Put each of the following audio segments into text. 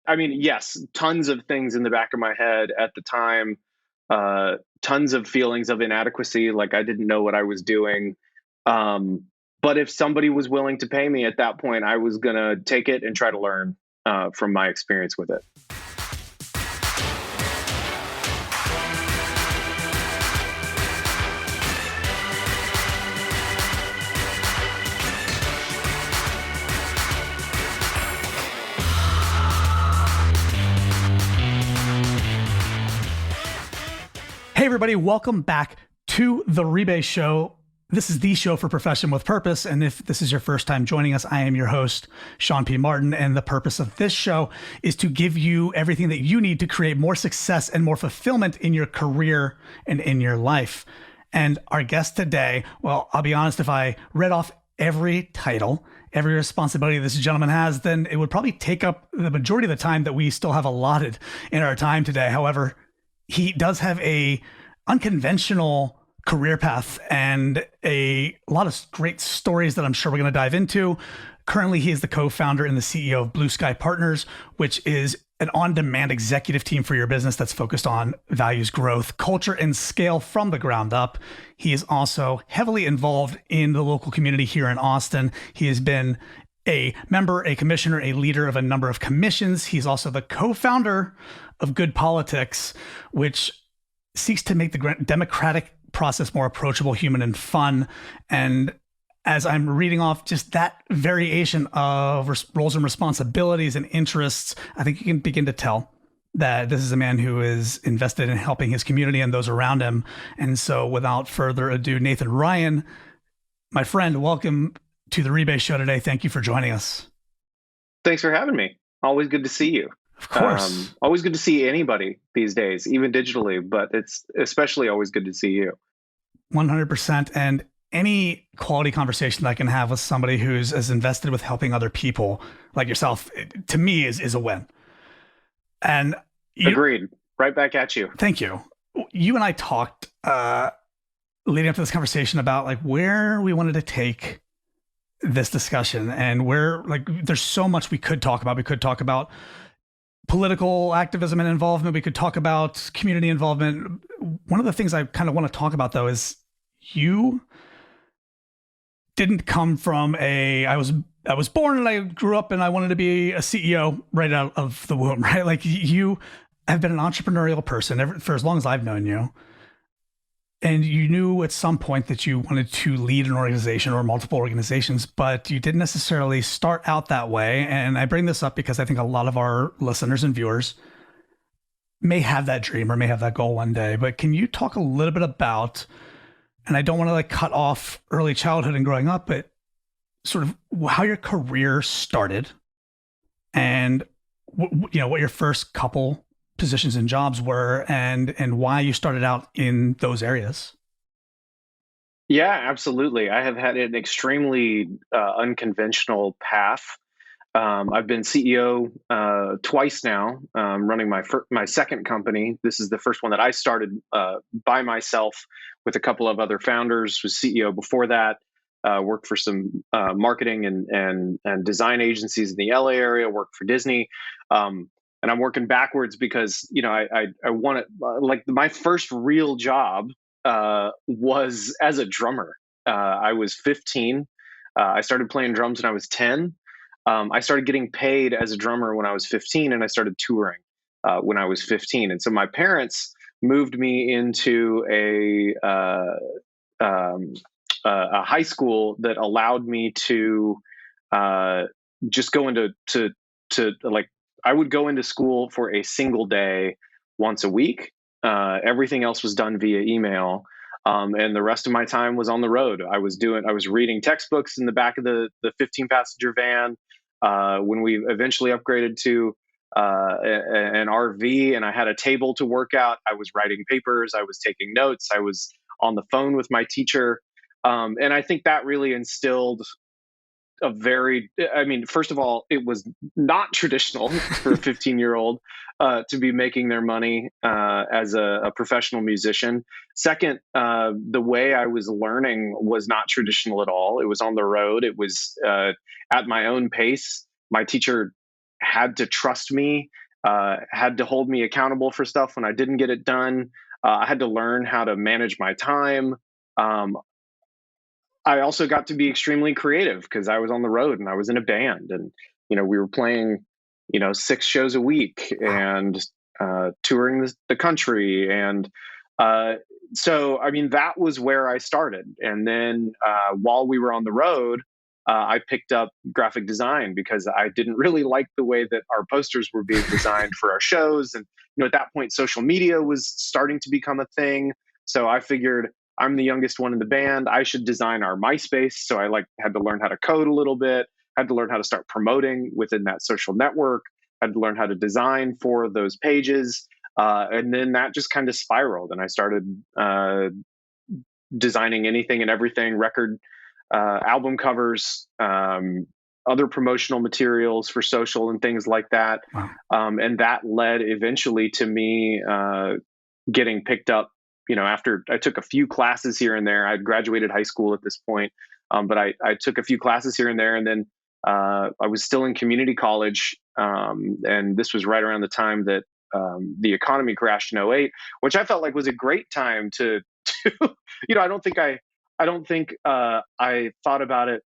I mean, yes, tons of things in the back of my head at the time, tons of feelings of inadequacy, like I didn't know what I was doing. Um, but if somebody was willing to pay me at that point, I was going to take it and try to learn from my experience with it. Hey, everybody, welcome back to the Rebase Show. This is the show for profession with purpose. And if this is your first time joining us, I am your host, Sean P. Martin. And the purpose of this show is to give you everything that you need to create more success and more fulfillment in your career and in your life. And our guest today, well, I'll be honest, if I read off every title, every responsibility this gentleman has, then it would probably take up the majority of the time that we still have allotted in our time today. However, he does have a unconventional career path and a lot of great stories that I'm sure we're going to dive into. Currently, he is the co-founder and the CEO of Blue Sky Partners, which is an on-demand executive team for your business that's focused on values, growth, culture, and scale from the ground up. He is also heavily involved in the local community here in Austin. He has been a member, a commissioner, a leader of a number of commissions. He's also the co-founder of Good Politics, which seeks to make the democratic process more approachable, human, and fun. And as I'm reading off just that variation of roles and responsibilities and interests, I think you can begin to tell that this is a man who is invested in helping his community and those around him. And so without further ado, Nathan Ryan, my friend, welcome to the Rebase Show today. Thank you for joining us. Thanks for having me. Always good to see you. Of course. Always good to see anybody these days, even digitally, but it's especially always good to see you. 100%. And any quality conversation that I can have with somebody who's as invested with helping other people like yourself, to me is a win. And agreed. Right back at you. Thank you. You and I talked leading up to this conversation about like where we wanted to take this discussion and where like there's so much we could talk about. We could talk about political activism and involvement. We could talk about community involvement. One of the things I kind of want to talk about though is you didn't come from I was born and I grew up and I wanted to be a CEO right out of the womb, right? Like you have been an entrepreneurial person for as long as I've known you. And you knew at some point that you wanted to lead an organization or multiple organizations, but you didn't necessarily start out that way. And I bring this up because I think a lot of our listeners and viewers may have that dream or may have that goal one day. But can you talk a little bit about, and I don't want to like cut off early childhood and growing up, but sort of how your career started and what your first couple positions and jobs were and why you started out in those areas? Yeah, absolutely. I have had an extremely unconventional path. I've been CEO twice now, running my second company. This is the first one that I started by myself with a couple of other founders. Was CEO before that. Worked for some marketing and design agencies in the LA area. Worked for Disney. And I'm working backwards because, I want to, like my first real job was as a drummer. I was 15. I started playing drums when I was 10. I started getting paid as a drummer when I was 15, and I started touring when I was 15. And so my parents moved me into a high school that allowed me to just go into like, I would go into school for a single day once a week. Everything else was done via email. And the rest of my time was on the road. I was reading textbooks in the back of the 15-passenger van. When we eventually upgraded to an RV and I had a table to work out, I was writing papers. I was taking notes. I was on the phone with my teacher. And I think that really instilled first of all, it was not traditional for a 15-year-old to be making their money as a professional musician. Second, the way I was learning was not traditional at all. It was on the road. It was at my own pace. My teacher had to trust me, had to hold me accountable for stuff when I didn't get it done. I had to learn how to manage my time. Um, I also got to be extremely creative because I was on the road and I was in a band, and we were playing 6 shows a week and touring the country, and so I mean that was where I started. And then while we were on the road, I picked up graphic design because I didn't really like the way that our posters were being designed for our shows. And at that point, social media was starting to become a thing. So I figured, I'm the youngest one in the band, I should design our MySpace. So I had to learn how to code a little bit, had to learn how to start promoting within that social network, had to learn how to design for those pages. And then that just kind of spiraled, and I started designing anything and everything: record, album covers, other promotional materials for social and things like that. Wow. And that led eventually to me getting picked up. After I took a few classes here and there. I'd graduated high school at this point, but I took a few classes here and there, and then I was still in community college, and this was right around the time that the economy crashed in '08, which I felt like was a great time to I don't think I thought about it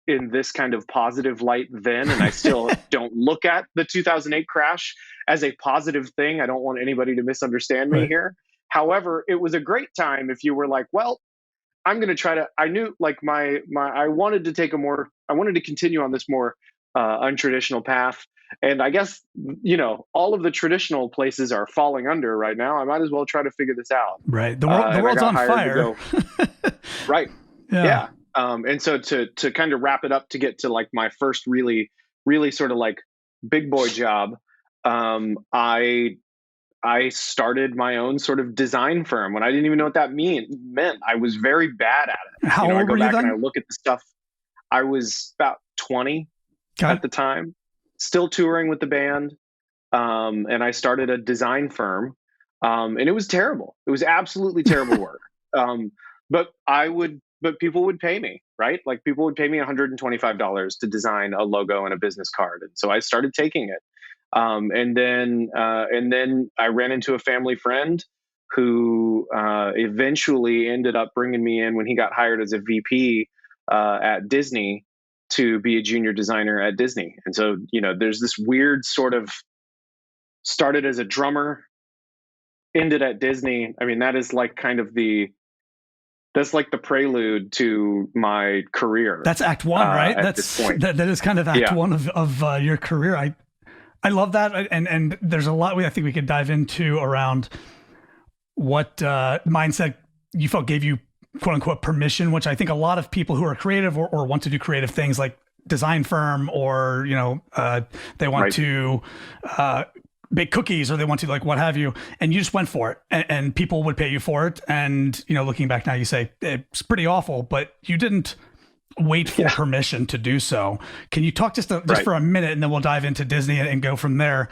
in this kind of positive light then, and I still don't look at the 2008 crash as a positive thing. I don't want anybody to misunderstand me Right. here. However, it was a great time if you were like, well, I'm going to try to, I knew like I wanted to continue on this more untraditional path. And I guess, all of the traditional places are falling under right now. I might as well try to figure this out. Right. The world's on fire. Right. Yeah. Yeah. And so to kind of wrap it up, to get to like my first really, really sort of like big boy job, I started my own sort of design firm when I didn't even know what that meant. I was very bad at it. How old I go were you back then? and I look at the stuff. I was about 20 Okay. at the time, still touring with the band. And I started a design firm. And it was terrible. It was absolutely terrible work. But people would pay me, right? Like people would pay me $125 to design a logo and a business card. And so I started taking it. And then I ran into a family friend who eventually ended up bringing me in when he got hired as a VP at Disney to be a junior designer at Disney. And so, there's this weird sort of started as a drummer, ended at Disney. I mean, that is like kind of that's like the prelude to my career. That's act one, right? At this point. That is kind of act one of your career. I love that. And there's a lot I think we could dive into around what mindset you felt gave you, quote unquote, permission, which I think a lot of people who are creative or want to do creative things like design firm, or, they want to bake cookies, or they want to like what have you, and you just went for it, and people would pay you for it. And, looking back now, you say it's pretty awful, but you didn't wait for permission to do so. Can you talk just for a minute, and then we'll dive into Disney and go from there?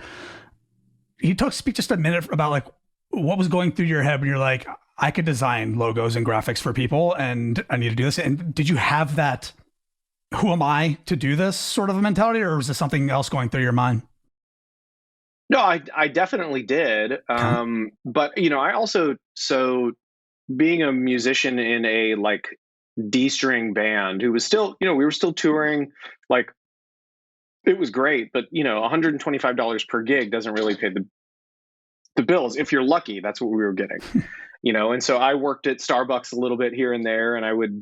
Can you speak just a minute about like what was going through your head when you're like, I could design logos and graphics for people, and I need to do this? And did you have that, who am I to do this sort of a mentality, or was there something else going through your mind? No, I definitely did. But, I also, being a musician in a like D-string band who was still, we were still touring, like it was great, but $125 per gig doesn't really pay the bills. If you're lucky, that's what we were getting, and so I worked at Starbucks a little bit here and there, and I would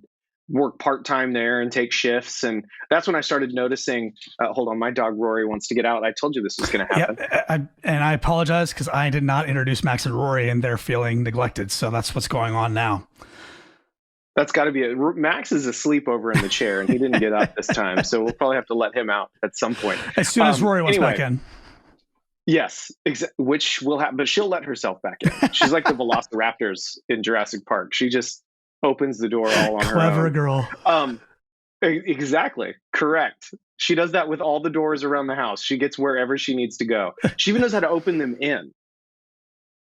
work part-time there and take shifts. And that's when I started noticing, hold on, my dog Rory wants to get out. I told you this was going to happen. Yeah, and I apologize because I did not introduce Max and Rory, and they're feeling neglected. So that's what's going on now. That's got to be it. Max is asleep over in the chair, and he didn't get up this time. So we'll probably have to let him out at some point. As soon as Rory wants back in. Yes, which will happen, but she'll let herself back in. She's like the velociraptors in Jurassic Park. She just opens the door all on her own. Clever girl. Exactly. Correct. She does that with all the doors around the house. She gets wherever she needs to go. She even knows how to open them in,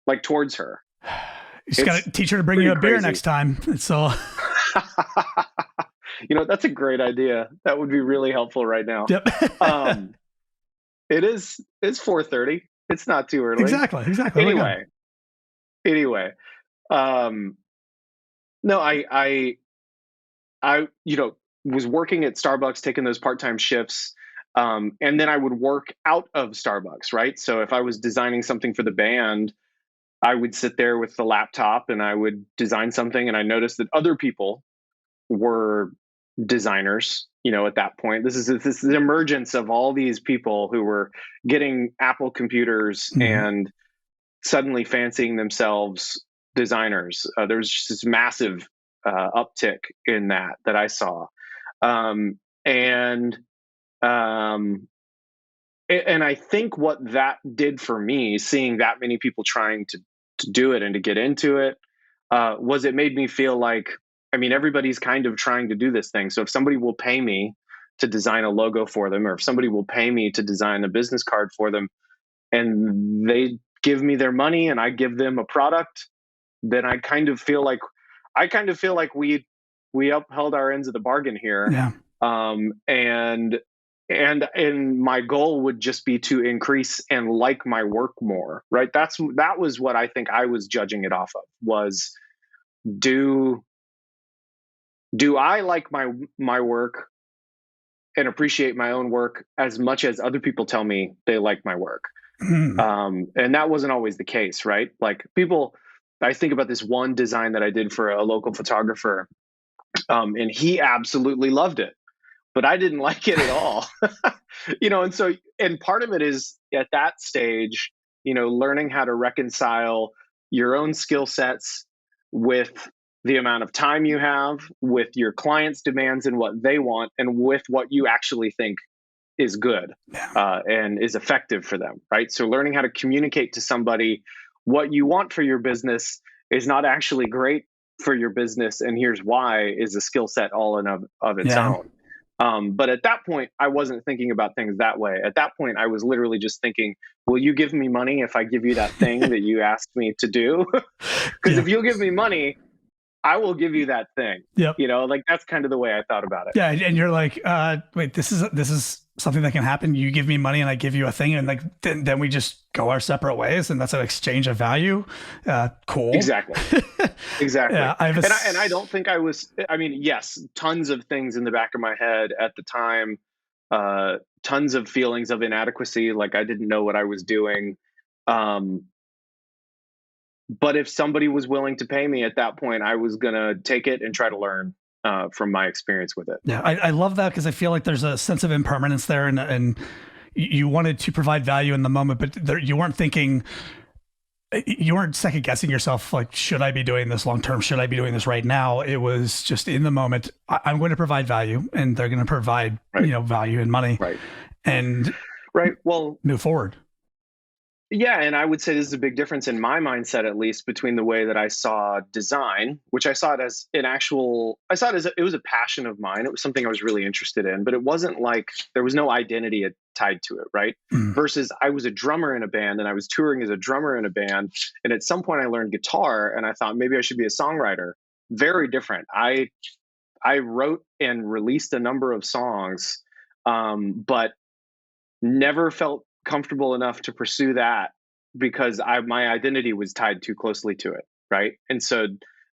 like towards her. You just got to teach her to bring you a beer next time. It's all. That's a great idea. That would be really helpful right now. Yep. It is. It's 4:30. It's not too early. Exactly. Anyway, anyway. Um, no, I was working at Starbucks, taking those part-time shifts. And then I would work out of Starbucks, right? So if I was designing something for the band, I would sit there with the laptop and I would design something. And I noticed that other people were designers, at that point. This is the emergence of all these people who were getting Apple computers and suddenly fancying themselves designers. There's just this massive uptick in that I saw. And I think what that did for me, seeing that many people trying to do it and to get into it, was it made me feel like, everybody's kind of trying to do this thing. So if somebody will pay me to design a logo for them, or if somebody will pay me to design a business card for them, and they give me their money and I give them a product, then I kind of feel like we upheld our ends of the bargain here. Yeah. And my goal would just be to increase and like my work more, right? That was what I think I was judging it off of, was do I like my work and appreciate my own work as much as other people tell me they like my work? And that wasn't always the case, right? Like I think about this one design that I did for a local photographer, and he absolutely loved it, but I didn't like it at all. And part of it is at that stage, learning how to reconcile your own skill sets with the amount of time you have, with your clients' demands and what they want, and with what you actually think is good and is effective for them, right? So learning how to communicate to somebody what you want for your business is not actually great for your business, and here's why, is a skill set all in of its own. But at that point, I wasn't thinking about things that way. At that point, I was literally just thinking, will you give me money if I give you that thing that you asked me to do? Because if you'll give me money, I will give you that thing. Yep. That's kind of the way I thought about it. Yeah. And you're like, wait, this is something that can happen. You give me money and I give you a thing, and like, then we just go our separate ways, and that's an exchange of value. Cool. Exactly. Exactly. Yeah, and I don't think I was, yes, tons of things in the back of my head at the time, tons of feelings of inadequacy. Like I didn't know what I was doing. But if somebody was willing to pay me at that point, I was going to take it and try to learn from my experience with it. Yeah, I love that, because I feel like there's a sense of impermanence there, and you wanted to provide value in the moment, but you weren't thinking, you weren't second guessing yourself, like, should I be doing this long term? Should I be doing this right now? It was just in the moment, I'm going to provide value, and they're going to provide value and money, and well, move forward. Yeah, and I would say this is a big difference in my mindset, at least, between the way that I saw design, which I saw it as it was a passion of mine. It was something I was really interested in, but it wasn't like there was no identity tied to it, right? Versus I was a drummer in a band, and I was touring as a drummer in a band, and at some point I learned guitar, and I thought maybe I should be a songwriter. Very different. I wrote and released a number of songs, but never felt comfortable enough to pursue that because my identity was tied too closely to it, right? And so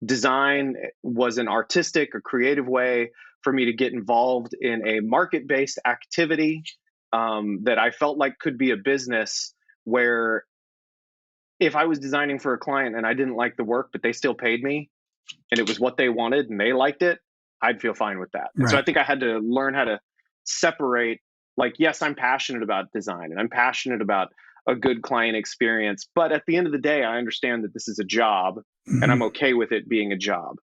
design was an artistic or creative way for me to get involved in a market-based activity that I felt like could be a business, where if I was designing for a client and I didn't like the work, but they still paid me and it was what they wanted and they liked it, I'd feel fine with that. And so I think I had to learn how to separate, like, yes, I'm passionate about design and I'm passionate about a good client experience, but at the end of the day, I understand that this is a job and I'm okay with it being a job,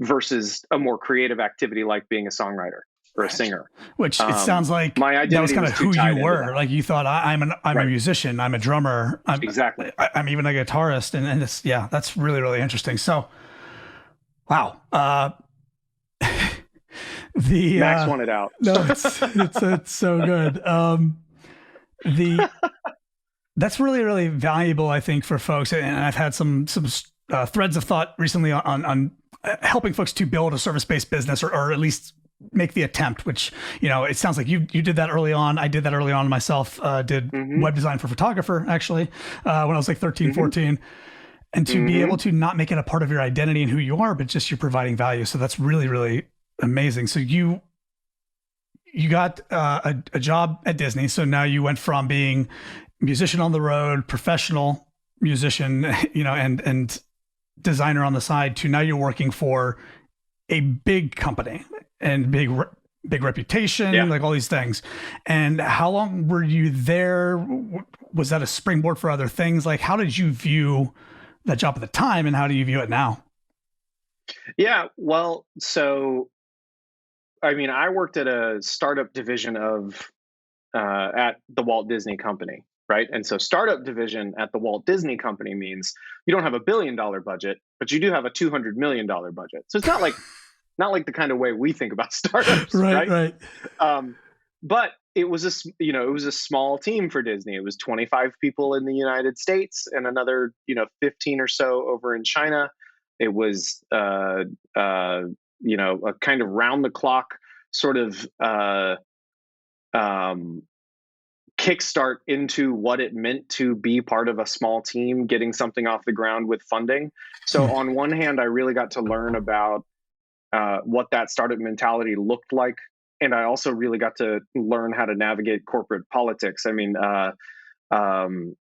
versus a more creative activity like being a songwriter or a singer. Which it sounds like my identity that was kind of who you were. Like, you thought, I'm a musician, I'm a drummer, I'm even a guitarist, and it's, that's really, really interesting. So, wow. Max wanted out. No, it's so good. That's really, really valuable, I think, for folks. And I've had some threads of thought recently on helping folks to build a service-based business, or at least make the attempt, which, it sounds like you did that early on. I did that early on myself, did Mm-hmm. web design for photographer, actually, when I was like 13, Mm-hmm. 14. And to be able Mm-hmm. to not make it a part of your identity and who you are, but just you're providing value. So that's really, really amazing. So you got a job at Disney. So now you went from being musician on the road, professional musician, and designer on the side, to now you're working for a big company and big reputation, Yeah. like all these things. And how long were you there? Was that a springboard for other things? Like, how did you view that job at the time, and how do you view it now? Yeah. Well, so I mean, I worked at a startup division of at the Walt Disney Company, right? And so startup division at the Walt Disney Company means you don't have $1 billion budget, but you do have a $200 million budget. So it's not like the kind of way we think about startups, Right, right? right. Um, but it was it was a small team for Disney. It was 25 people in the United States and another 15 or so over in China. It was a kind of round the clock sort of um, kickstart into what it meant to be part of a small team, getting something off the ground with funding. So on one hand, I really got to learn about what that startup mentality looked like. And I also really got to learn how to navigate corporate politics. I mean, um,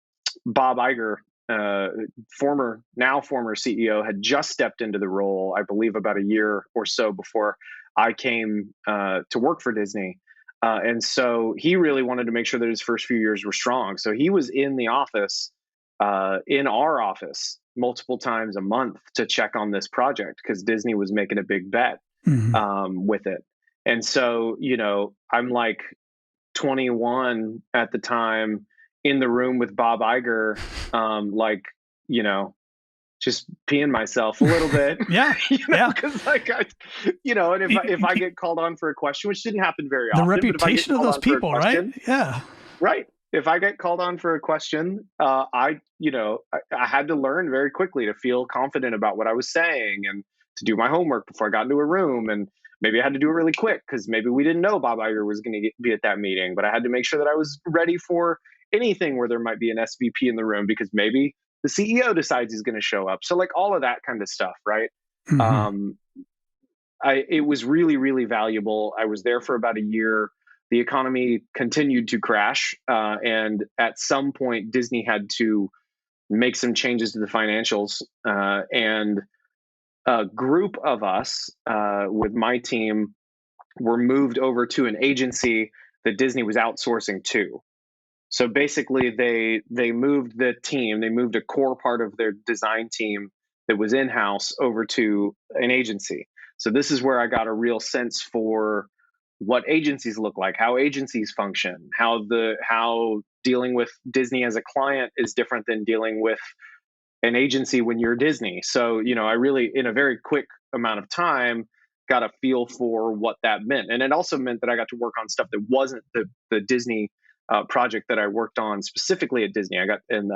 Bob Iger, former CEO, had just stepped into the role, I believe, about a year or so before I came to work for Disney. And so he really wanted to make sure that his first few years were strong. So he was in the office, in our office, multiple times a month to check on this project because Disney was making a big bet Mm-hmm. with it. And so, I'm like 21 at the time in the room with Bob Iger, like, you know, just peeing myself a little bit, Yeah, yeah. because like and if I get called on for a question, which didn't happen very The often, but if I get reputation of called those on for a people, right? question, Yeah. right? If I get called on for a question, I had to learn very quickly to feel confident about what I was saying and to do my homework before I got into a room. And maybe I had to do it really quick because maybe we didn't know Bob Iger was going to be at that meeting, but I had to make sure that I was ready for anything where there might be an SVP in the room because maybe the CEO decides he's going to show up. So like all of that kind of stuff, right? Mm-hmm. Um, it was really, really valuable. I was there for about a year. The economy continued to crash, and at some point, Disney had to make some changes to the financials. And a group of us with my team were moved over to an agency that Disney was outsourcing to. So basically, they moved the team. They moved a core part of their design team that was in house over to an agency. So this is where I got a real sense for what agencies look like, how agencies function, how dealing with Disney as a client is different than dealing with an agency when you're Disney. So I really, in a very quick amount of time, got a feel for what that meant, and it also meant that I got to work on stuff that wasn't the Disney project that I worked on specifically at Disney. I got, and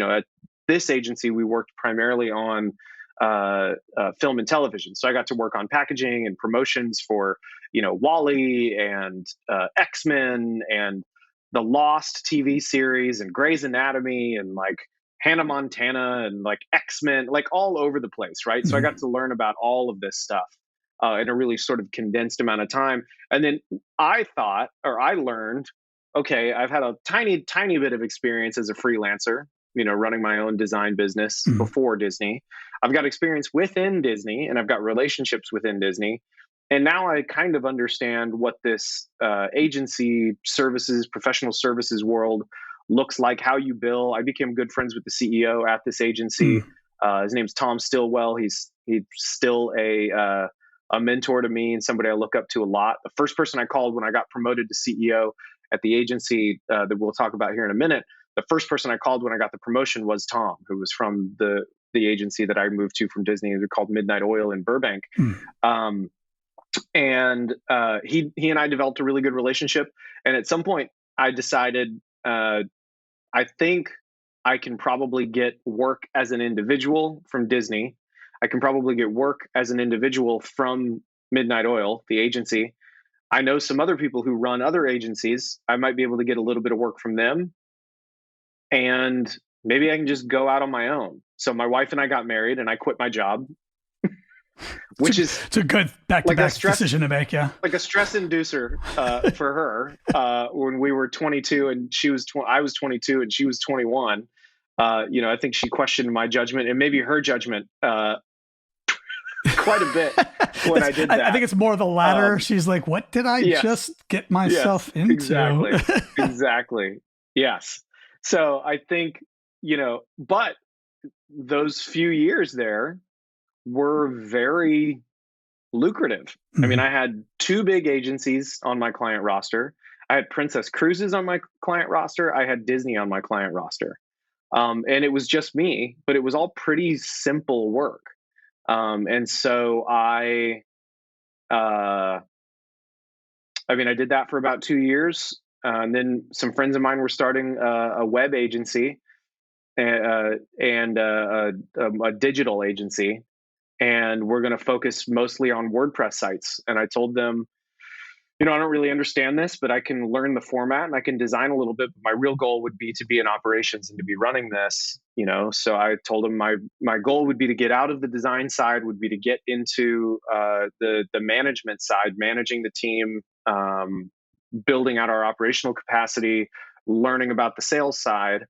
at this agency we worked primarily on film and television. So I got to work on packaging and promotions for Wally and X-Men and the Lost TV series and Grey's Anatomy and like Hannah Montana and like X-Men, like all over the place, right? So I got Mm-hmm. to learn about all of this stuff in a really sort of condensed amount of time. And then I learned, okay, I've had a tiny, tiny bit of experience as a freelancer, running my own design business Mm-hmm. before Disney. I've got experience within Disney and I've got relationships within Disney. And now I kind of understand what this agency services, professional services world looks like, how you bill. I became good friends with the CEO at this agency. His name's Tom Stillwell. He's still a mentor to me and somebody I look up to a lot. The first person I called when I got promoted to CEO at the agency that we'll talk about here in a minute, the first person I called when I got the promotion was Tom, who was from the agency that I moved to from Disney. They're called Midnight Oil in Burbank. Um, and he and I developed a really good relationship. And at some point, I decided I think I can probably get work as an individual from Disney. I can probably get work as an individual from Midnight Oil, the agency. I know some other people who run other agencies. I might be able to get a little bit of work from them, and maybe I can just go out on my own. So my wife and I got married, and I quit my job, which is it's a good back-to-back decision to make. Yeah, like a stress inducer for her when we were 22 and I was 22 and she was 21. I think she questioned my judgment and maybe her judgment quite a bit when I did that. I think it's more the latter. She's like, what did I just get myself into? Exactly. Yes. So I think, but those few years there were very lucrative. Mm-hmm. I mean, I had 2 big agencies on my client roster. I had Princess Cruises on my client roster. I had Disney on my client roster. And it was just me, but it was all pretty simple work. And so I did that for about 2 years. And then some friends of mine were starting a web agency and a digital agency. And we're going to focus mostly on WordPress sites. And I told them, I don't really understand this, but I can learn the format and I can design a little bit. But my real goal would be to be in operations and to be running this, So I told them my goal would be to get out of the design side, would be to get into the management side, managing the team, building out our operational capacity, learning about the sales side.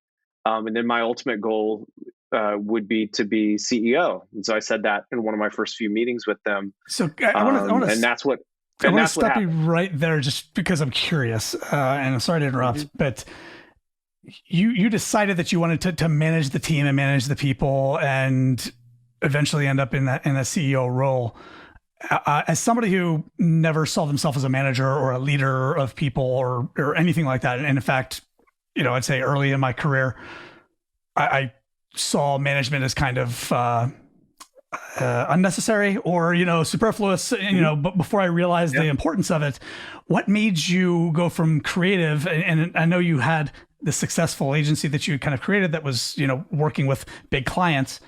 And then my ultimate goal would be to be CEO. And so I said that in one of my first few meetings with them. So I want to, and that's what. I want to stop you right there just because I'm curious, and I'm sorry to interrupt, mm-hmm. but you decided that you wanted to manage the team and manage the people and eventually end up in that CEO role. As somebody who never saw themselves as a manager or a leader of people or anything like that, and in fact, I'd say early in my career, I saw management as kind of unnecessary or superfluous, but before I realized the importance of it. What made you go from creative, and I know you had the successful agency that you kind of created that was working with big clients.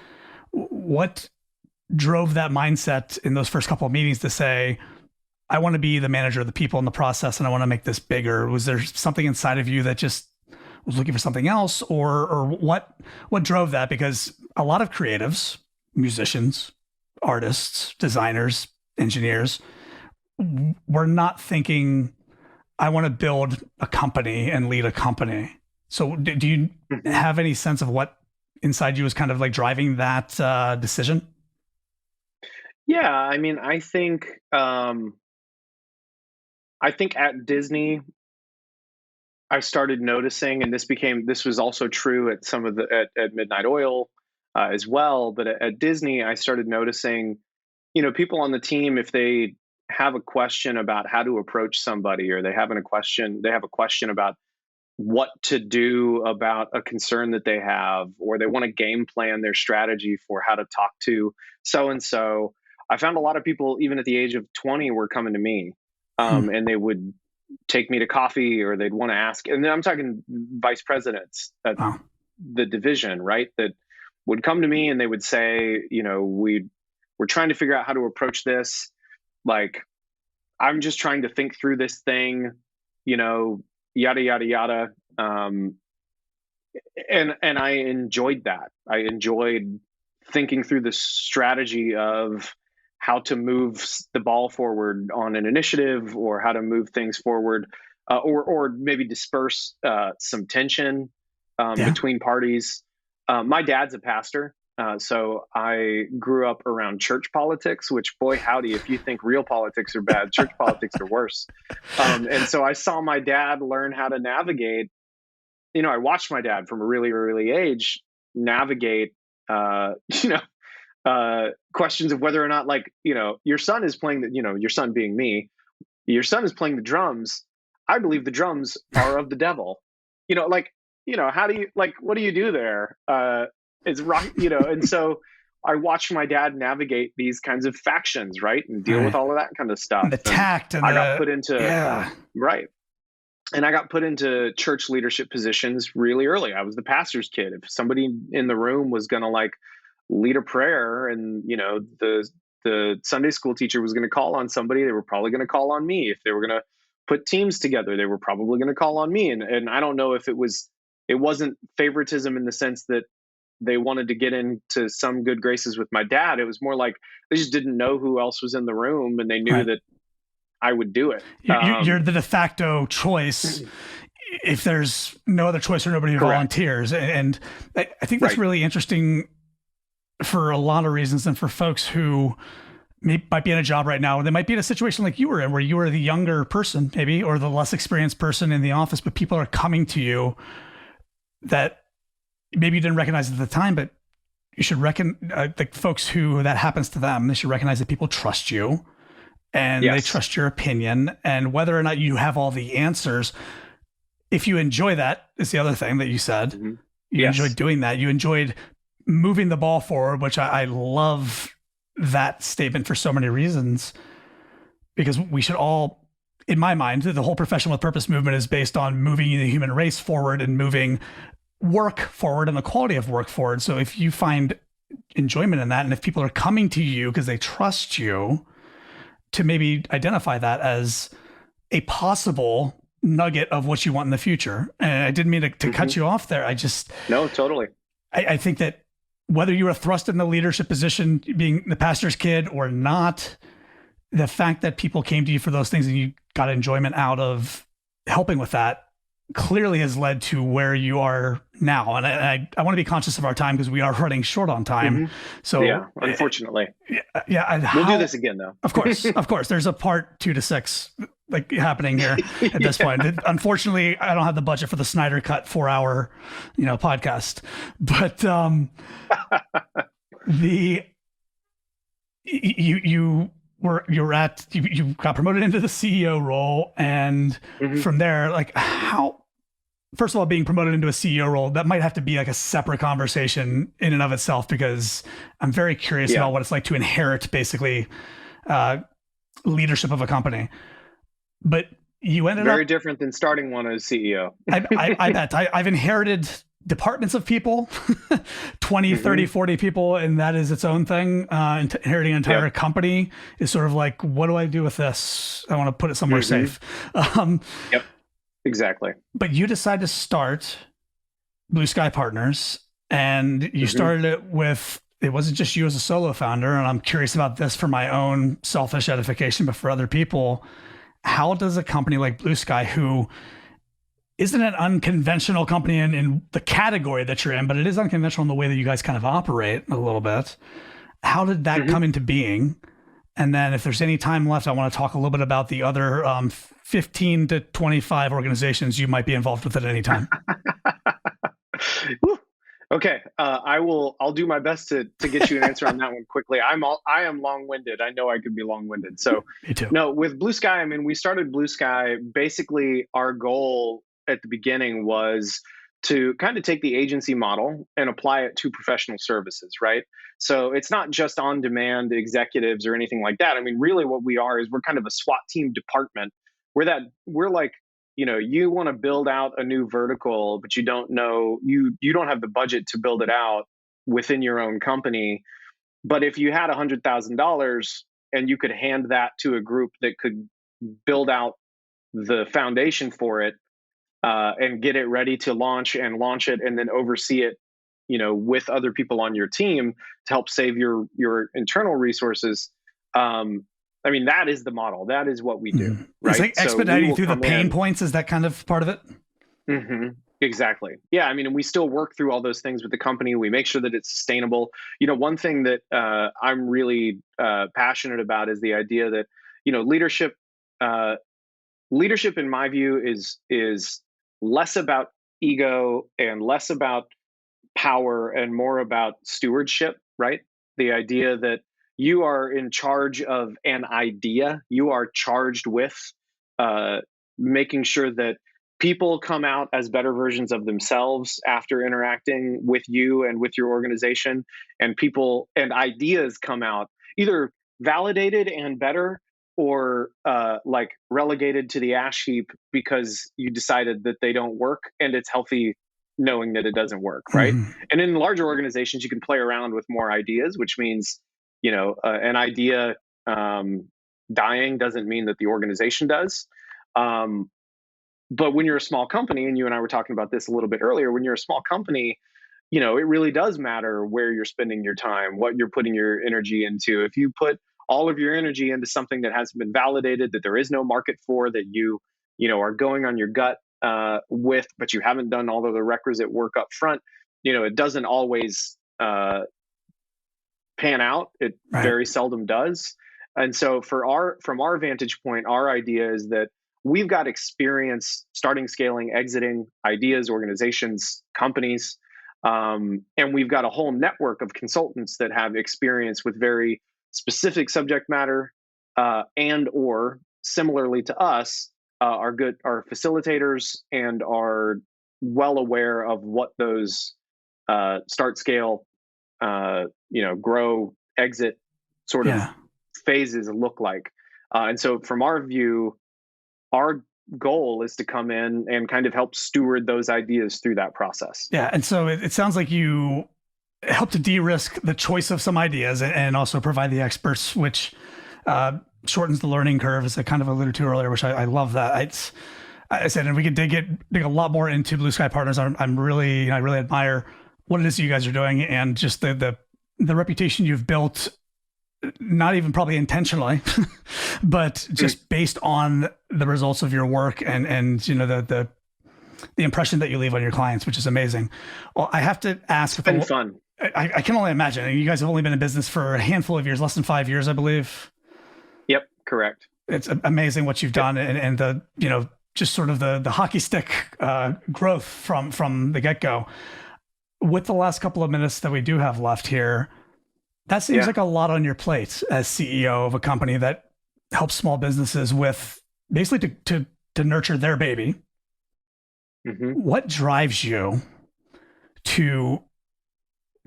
What drove that mindset in those first couple of meetings to say, I want to be the manager of the people in the process and I want to make this bigger? Was there something inside of you that just was looking for something else, or what drove that? Because a lot of creatives, musicians, artists, designers, engineers, we're not thinking, I want to build a company and lead a company. So do you have any sense of what inside you was kind of like driving that decision? Yeah, I mean, I think at Disney, I started noticing, and this was also true at some of at Midnight Oil as well. But at Disney, I started noticing, people on the team, if they have a question about how to approach somebody, or they have a question about what to do about a concern that they have, or they want to game plan their strategy for how to talk to so-and-so. I found a lot of people, even at the age of 20, were coming to me, and they would take me to coffee, or they'd want to ask. And then I'm talking vice presidents at the division, right? That would come to me and they would say, we're trying to figure out how to approach this. Like, I'm just trying to think through this thing, yada, yada, yada. And I enjoyed that. I enjoyed thinking through the strategy of how to move the ball forward on an initiative, or how to move things forward, or maybe disperse some tension between parties. My dad's a pastor, so I grew up around church politics, which, boy, howdy, if you think real politics are bad, church politics are worse. And so I saw my dad learn how to navigate. I watched my dad from a really early age navigate, questions of whether or not, your son is playing your son being me, your son is playing the drums. I believe the drums are of the devil. How do you, what do you do there? It's rock, and so I watched my dad navigate these kinds of factions, right? And deal with all of that kind of stuff. And the tact and I got put into, right. And I got put into church leadership positions really early. I was the pastor's kid. If somebody in the room was going to lead a prayer, and the the Sunday school teacher was going to call on somebody, they were probably going to call on me. If they were going to put teams together, they were probably going to call on me. And I don't know if it wasn't favoritism in the sense that they wanted to get into some good graces with my dad. It was more like they just didn't know who else was in the room, and they knew that I would do it. You're the de facto choice if there's no other choice or nobody volunteers. And I think that's really interesting for a lot of reasons, and for folks who might be in a job right now, they might be in a situation like you were in, where you were the younger person maybe, or the less experienced person in the office, but people are coming to you that maybe you didn't recognize at the time, but you should the folks who that happens to them, they should recognize that people trust you and they trust your opinion, and whether or not you have all the answers. If you enjoy that, is the other thing that you said. Mm-hmm. You enjoyed doing that. You enjoyed moving the ball forward, which I love that statement for so many reasons, because we should all, in my mind, the whole Profession with Purpose movement is based on moving the human race forward and moving work forward and the quality of work forward. So if you find enjoyment in that, and if people are coming to you because they trust you, to maybe identify that as a possible nugget of what you want in the future. And I didn't mean to cut you off there. No, totally. I think that whether you were thrust in the leadership position, being the pastor's kid or not, the fact that people came to you for those things and you got enjoyment out of helping with that clearly has led to where you are now. And I want to be conscious of our time because we are running short on time. Mm-hmm. So yeah, unfortunately. We'll do this again though. Of course. There's a part 2 to 6 like happening here at this point. Unfortunately, I don't have the budget for the Snyder Cut 4-hour, podcast. But you got promoted into the CEO role, and from there, like, how, first of all, being promoted into a CEO role, that might have to be like a separate conversation in and of itself, because I'm very curious about what it's like to inherit basically leadership of a company. But you ended very different than starting one as CEO. I bet. I've inherited departments of people, 20, 30, 40 people, and that is its own thing. Inheriting an entire company is sort of like, what do I do with this? I want to put it somewhere safe. Yep, exactly. But you decide to start Blue Sky Partners, and you started it with, it wasn't just you as a solo founder, and I'm curious about this for my own selfish edification, but for other people, how does a company like Blue Sky, who isn't an unconventional company in the category that you're in, but it is unconventional in the way that you guys kind of operate a little bit, how did that come into being? And then if there's any time left, I want to talk a little bit about the other 15 to 25 organizations you might be involved with at any time. Okay. I'll do my best to get you an answer on that one quickly. I am long-winded. I know I could be long-winded. So Me too. No, with Blue Sky, I mean, we started Blue Sky. Basically, our goal at the beginning was to kind of take the agency model and apply it to professional services, right? So it's not just on-demand executives or anything like that. I mean, really what we are is we're kind of a SWAT team department. We're like, you want to build out a new vertical, but you don't know, you don't have the budget to build it out within your own company. But if you had $100,000 and you could hand that to a group that could build out the foundation for it, and get it ready to launch it and then oversee it, with other people on your team to help save your internal resources. I mean, that is the model. That is what we do. Right. It's like expediting through the pain points. Is that kind of part of it? Mm-hmm. Exactly. Yeah. I mean, and we still work through all those things with the company. We make sure that it's sustainable. One thing that I'm really passionate about is the idea that, leadership in my view is less about ego and less about power and more about stewardship, right? The idea that you are in charge of an idea. You are charged with making sure that people come out as better versions of themselves after interacting with you and with your organization, and people and ideas come out either validated and better, or like relegated to the ash heap because you decided that they don't work, and it's healthy knowing that it doesn't work, right? And in larger organizations, you can play around with more ideas, which means an idea dying doesn't mean that the organization does. Um, but when you're a small company, and you and I were talking about this a little bit earlier, when you're a small company, it really does matter where you're spending your time, what you're putting your energy into. If you put all of your energy into something that hasn't been validated, that there is no market for, that are going on your gut with, but you haven't done all of the requisite work up front, it doesn't always pan out. It Right. very seldom does. And so from our vantage point, our idea is that we've got experience starting, scaling, exiting ideas, organizations, companies, and we've got a whole network of consultants that have experience with very specific subject matter, and or similarly to us, are facilitators and are well aware of what those start, scale, grow, exit sort of Yeah. phases look like. And so, from our view, our goal is to come in and kind of help steward those ideas through that process. Yeah. And so it sounds like you help to de-risk the choice of some ideas and also provide the experts, which shortens the learning curve, as I kind of alluded to earlier, which I love that. I said, and we could dig a lot more into Blue Sky Partners. I really admire what it is you guys are doing, and just the reputation you've built, not even probably intentionally, but just based on the results of your work and the impression that you leave on your clients, which is amazing. Well, I have to ask. It's been fun. I can only imagine. You guys have only been in business for a handful of years, less than 5 years, I believe. Yep, correct. It's amazing what you've done, and the just sort of the hockey stick growth from the get go. With the last couple of minutes that we do have left here, that seems like a lot on your plate as CEO of a company that helps small businesses with basically to nurture their baby. Mm-hmm. What drives you to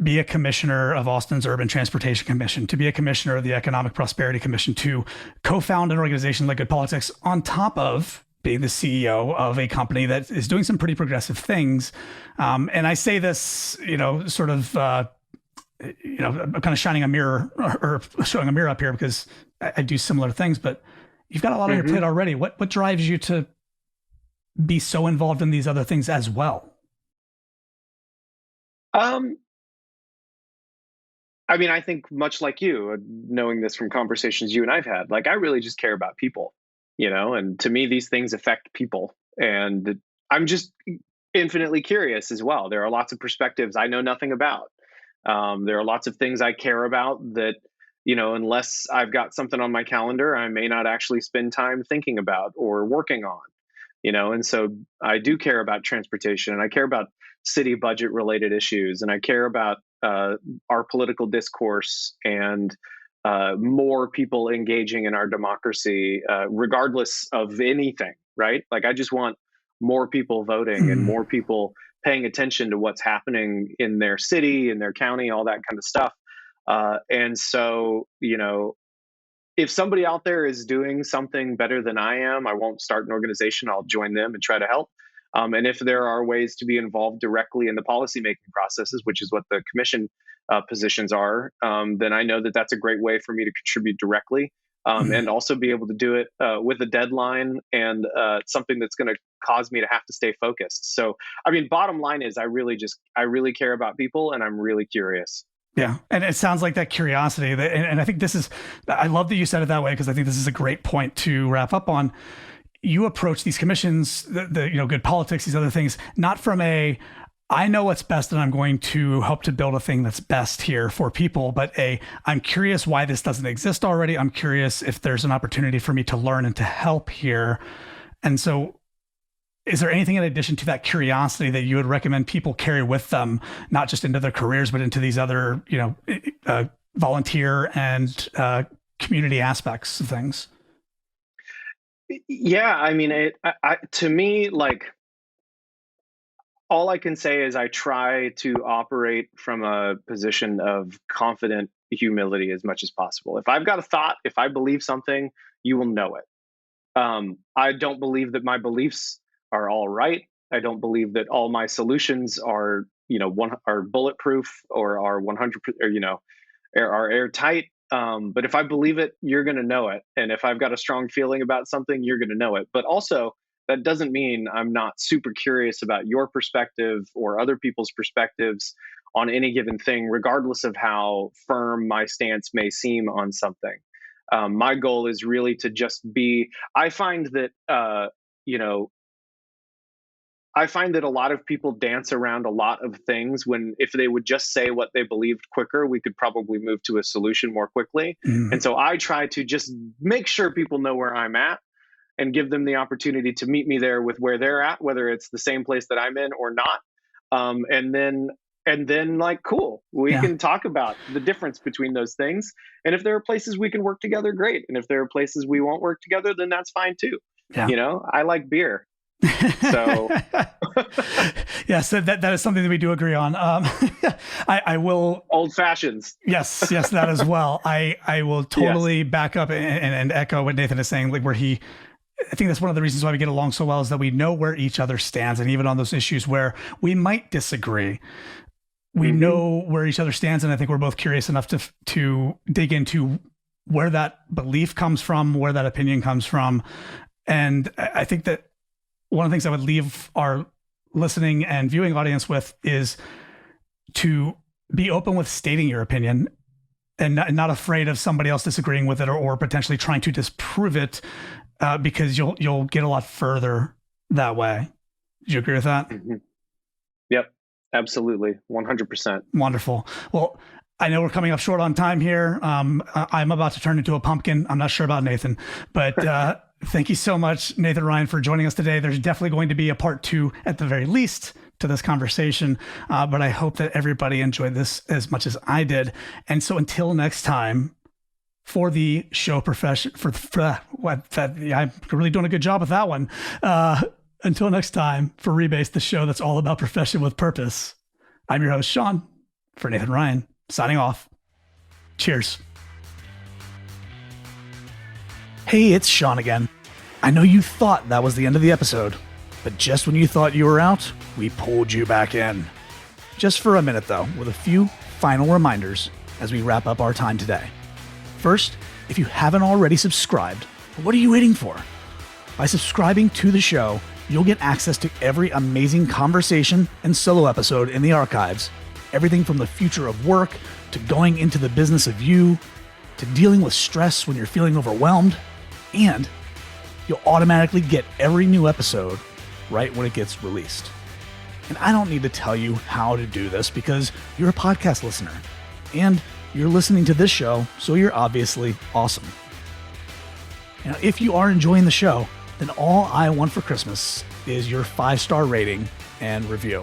be a commissioner of Austin's Urban Transportation Commission, to be a commissioner of the Economic Prosperity Commission, to co-found an organization like Good Politics, on top of being the CEO of a company that is doing some pretty progressive things? And I say this, sort of, I'm kind of shining a mirror or showing a mirror up here, because I do similar things, but you've got a lot on your plate already. What drives you to be so involved in these other things as well? I mean, I think much like you, knowing this from conversations you and I've had, like, I really just care about people, and to me, these things affect people. And I'm just infinitely curious as well. There are lots of perspectives I know nothing about. There are lots of things I care about that, unless I've got something on my calendar, I may not actually spend time thinking about or working on. And so I do care about transportation, and I care about city budget related issues, and I care about our political discourse, and more people engaging in our democracy, regardless of anything, right? Like, I just want more people voting and more people paying attention to what's happening in their city, in their county, all that kind of stuff. And so, if somebody out there is doing something better than I am, I won't start an organization. I'll join them and try to help. And if there are ways to be involved directly in the policymaking processes, which is what the commission positions are, then I know that that's a great way for me to contribute directly, and also be able to do it with a deadline, and something that's going to cause me to have to stay focused. So, I mean, bottom line is I really care about people, and I'm really curious. Yeah. And it sounds like that curiosity and I think I love that you said it that way, because I think this is a great point to wrap up on. You approach these commissions, the Good Politics, these other things, not from I know what's best and I'm going to help to build a thing that's best here for people, but I'm curious why this doesn't exist already. I'm curious if there's an opportunity for me to learn and to help here. And so, is there anything in addition to that curiosity that you would recommend people carry with them, not just into their careers, but into these other, volunteer and community aspects of things? Yeah, I mean, to me, like, all I can say is I try to operate from a position of confident humility as much as possible. If I've got a thought, if I believe something, you will know it. I don't believe that my beliefs are all right. I don't believe that all my solutions are, are bulletproof or are 100, or, are airtight. But if I believe it, you're going to know it. And if I've got a strong feeling about something, you're going to know it. But also, that doesn't mean I'm not super curious about your perspective or other people's perspectives on any given thing, regardless of how firm my stance may seem on something. My goal is really to just be, I find that, you know, I find that a lot of people dance around a lot of things when, if they would just say what they believed quicker, we could probably move to a solution more quickly. And so I try to just make sure people know where I'm at and give them the opportunity to meet me there with where they're at, whether it's the same place that I'm in or not. And then like, cool, we can talk about the difference between those things. And if there are places we can work together, great. And if there are places we won't work together, then that's fine too. You know, I like beer. So yes, that is something that we do agree on. I will old fashions. Yes, that as well. I will totally back up and echo what Nathan is saying. Like I think that's one of the reasons why we get along so well is that we know where each other stands, and even on those issues where we might disagree, we know where each other stands, and I think we're both curious enough to dig into where that belief comes from, where that opinion comes from, and I think that one of the things I would leave our listening and viewing audience with is to be open with stating your opinion and not afraid of somebody else disagreeing with it or potentially trying to disprove it, because you'll get a lot further that way. Do you agree with that? Yep, absolutely, 100%. Wonderful. Well, I know we're coming up short on time here. I'm about to turn into a pumpkin. I'm not sure about Nathan, but thank you so much, Nathan Ryan, for joining us today. There's definitely going to be a part 2 at the very least to this conversation, but I hope that everybody enjoyed this as much as I did. And so until next time, for the show profession, I'm really doing a good job with that one. Until next time, for Rebase, the show that's all about profession with purpose, I'm your host, Sean, for Nathan Ryan, signing off. Cheers. Hey, it's Sean again. I know you thought that was the end of the episode, but just when you thought you were out, we pulled you back in. Just for a minute though, with a few final reminders as we wrap up our time today. First, if you haven't already subscribed, what are you waiting for? By subscribing to the show, you'll get access to every amazing conversation and solo episode in the archives. Everything from the future of work, to going into the business of you, to dealing with stress when you're feeling overwhelmed, and you'll automatically get every new episode right when it gets released. And I don't need to tell you how to do this because you're a podcast listener and you're listening to this show, so you're obviously awesome. Now, if you are enjoying the show, then all I want for Christmas is your 5-star rating and review.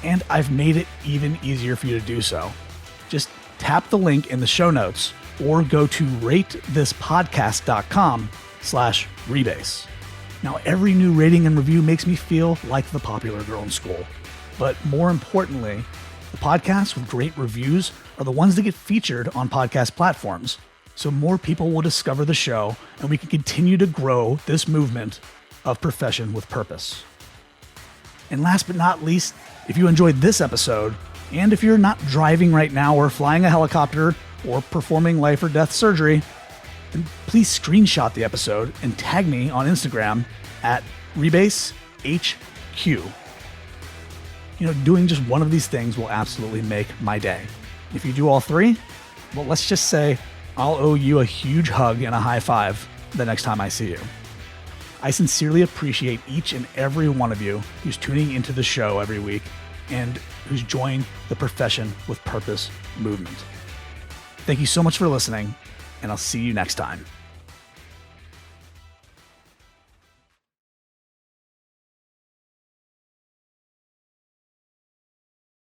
And I've made it even easier for you to do so. Just tap the link in the show notes or go to ratethispodcast.com/rebase. Now, every new rating and review makes me feel like the popular girl in school. But more importantly, the podcasts with great reviews are the ones that get featured on podcast platforms. So more people will discover the show and we can continue to grow this movement of profession with purpose. And last but not least, if you enjoyed this episode, and if you're not driving right now or flying a helicopter or performing life or death surgery, then please screenshot the episode and tag me on Instagram at RebaseHQ. Doing just one of these things will absolutely make my day. If you do all three, well, let's just say I'll owe you a huge hug and a high five the next time I see you. I sincerely appreciate each and every one of you who's tuning into the show every week and who's joined the Profession with Purpose movement. Thank you so much for listening, and I'll see you next time.